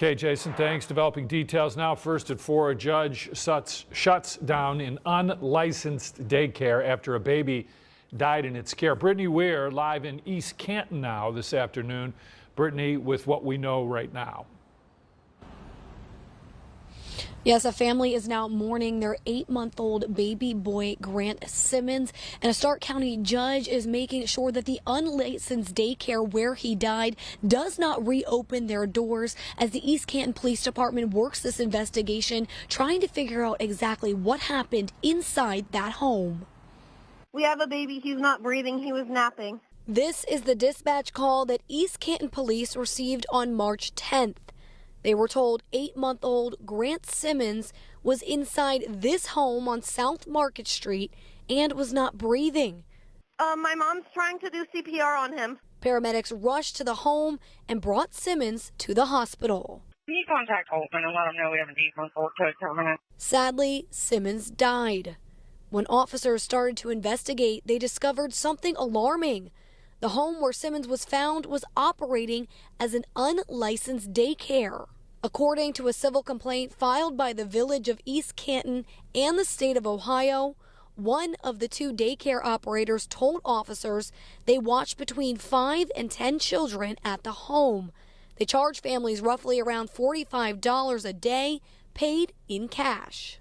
Okay, Jason, thanks. Developing details now. First at 4, a judge shuts down an unlicensed daycare after a baby died in its care. Brittany Weir live in East Canton now this afternoon. Brittany, with what we know right now. Yes, a family is now mourning their 8-month-old baby boy, Grant Simmons, and a Stark County judge is making sure that the unlicensed daycare where he died does not reopen their doors as the East Canton Police Department works this investigation, trying to figure out exactly what happened inside that home. We have a baby. He's not breathing. He was napping. This is the dispatch call that East Canton Police received on March 10th. They were told 8-month-old Grant Simmons was inside this home on South Market Street and was not breathing. My mom's trying to do CPR on him. Paramedics rushed to the home and brought Simmons to the hospital. Can you contact Holton and let them know we have an 8-month-old co-determinant? Sadly, Simmons died. When officers started to investigate, they discovered something alarming. The home where Simmons was found was operating as an unlicensed daycare. According to a civil complaint filed by the Village of East Canton and the state of Ohio, one of the 2 daycare operators told officers they watched between 5 and 10 children at the home. They charged families roughly around $45 a day, paid in cash.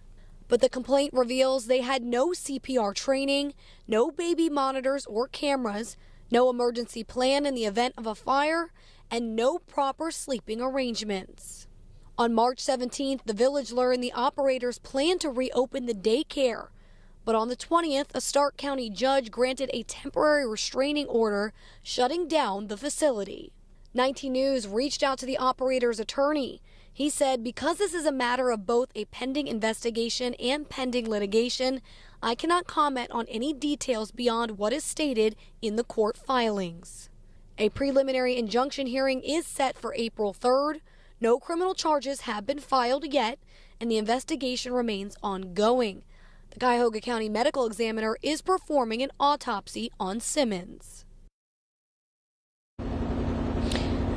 But the complaint reveals they had no CPR training, no baby monitors or cameras, no emergency plan in the event of a fire, and no proper sleeping arrangements. On March 17th, the village learned the operators planned to reopen the daycare. But on the 20th, a Stark County judge granted a temporary restraining order shutting down the facility. 19 News reached out to the operator's attorney. He said, because this is a matter of both a pending investigation and pending litigation, I cannot comment on any details beyond what is stated in the court filings. A preliminary injunction hearing is set for April 3rd. No criminal charges have been filed yet, and the investigation remains ongoing. The Cuyahoga County Medical Examiner is performing an autopsy on Simmons.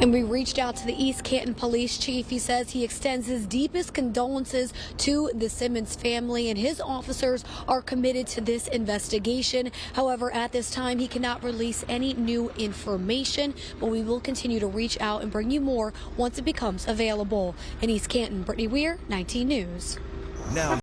And we reached out to the East Canton Police Chief. He says he extends his deepest condolences to the Simmons family, and his officers are committed to this investigation. However, at this time, he cannot release any new information, but we will continue to reach out and bring you more once it becomes available. In East Canton, Brittany Weir, 19 News. Now.